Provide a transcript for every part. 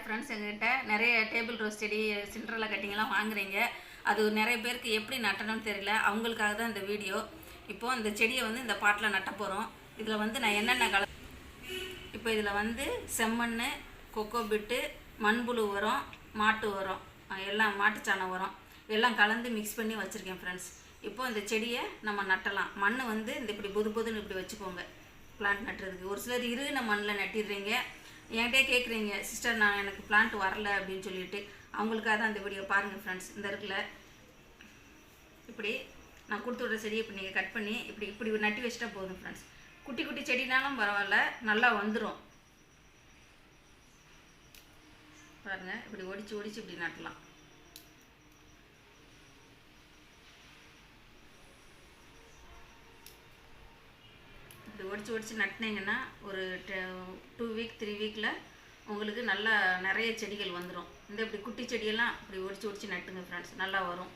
Friends, எங்ககிட்ட நிறைய table rose செடி, சிண்ட்ரெல்லா கட்டிங்லாம் வாங்குறீங்க. அது நிறைய பேருக்கு எப்படி நட்டணும்னு தெரியல. அவங்களுக்காக தான் இந்த வீடியோ. இப்போது இந்த செடியை வந்து இந்த பாட்டில் நட்ட போகிறோம். இதில் வந்து நான் என்னென்ன இப்போ இதில் வந்து செம்மண், கொக்கோ பிட்டு, மண்புழு உரம், மாட்டு உரம், எல்லாம் மாட்டுச்சாணம் உரம் எல்லாம் கலந்து மிக்ஸ் பண்ணி வச்சுருக்கேன் ஃப்ரெண்ட்ஸ். இப்போது இந்த செடியை நம்ம நட்டலாம். மண் வந்து இந்த இப்படி புதுன்னு இப்படி வச்சுக்கோங்க பிளான்ட் நட்டுறதுக்கு. ஒரு சிலர் இறுகின மண்ணில் நட்டிடுறீங்க. என்கிட்டே கேட்குறீங்க, சிஸ்டர் நான் எனக்கு பிளான்ட் வரல அப்படின்னு சொல்லிட்டு. அவங்களுக்காக தான் இந்த வீடியோ பாருங்கள் ஃப்ரெண்ட்ஸ். இந்த இருக்குல்ல, இப்படி நான் கொடுத்து விட்ற செடியை இப்போ நீங்கள் கட் பண்ணி இப்படி நட்டி வச்சிட்டா போதும் ஃப்ரெண்ட்ஸ். குட்டி குட்டி செடினாலும் பரவாயில்ல, நல்லா வந்துடும். பாருங்கள், இப்படி ஒடிச்சு இப்படி நட்டலாம். இப்படி ஒடிச்சு நட்டினீங்கன்னா ஒரு 2 வீக் 3 வீக்கில் உங்களுக்கு நல்லா நிறைய செடிகள் வந்துடும். இந்த இப்படி குட்டி செடியெல்லாம் இப்படி ஒடிச்சு நட்டுங்க ஃப்ரெண்ட்ஸ், நல்லா வரும்.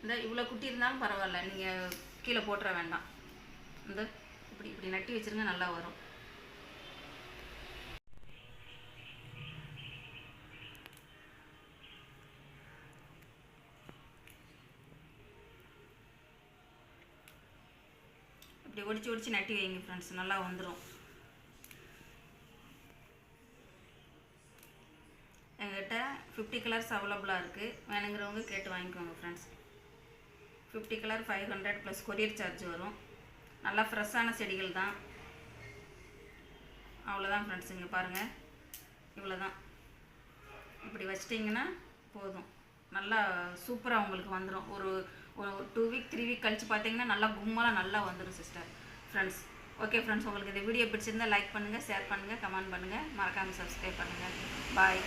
இந்த இவ்வளோ குட்டி இருந்தாலும் பரவாயில்ல, நீங்கள் கீழே போட்டுற வேண்டாம். இந்த இப்படி நட்டி வச்சுருங்க, நல்லா வரும். இப்படி ஒடிச்சு நட்டி வைங்க ஃப்ரெண்ட்ஸ், நல்லா வந்துடும். எங்கிட்ட 50 கலர்ஸ் அவைலபிளாக இருக்குது. வேணுங்கிறவங்க கேட்டு வாங்கிக்கோங்க friends. 50 colour 500 plus courier charge வரும். நல்லா ஃப்ரெஷ்ஷான செடிகள் தான். அவ்வளோதான் ஃப்ரெண்ட்ஸ். இங்கே பாருங்கள், இவ்வளோதான். இப்படி வச்சிட்டிங்கன்னா போதும், நல்லா சூப்பராக உங்களுக்கு வந்துடும். ஒரு 2 வீக் 3 வீக் கழித்து பார்த்தீங்கன்னா நல்லா கும்மலாக நல்லா வந்துடும் சிஸ்டர் ஃப்ரெண்ட்ஸ். ஓகே ஃப்ரெண்ட்ஸ், உங்களுக்கு இந்த வீடியோ பிடிச்சிருந்தால் லைக் பண்ணுங்கள், ஷேர் பண்ணுங்கள், கமெண்ட் பண்ணுங்கள், மறக்காமல் சப்ஸ்கிரைப் பண்ணுங்கள். பாய்.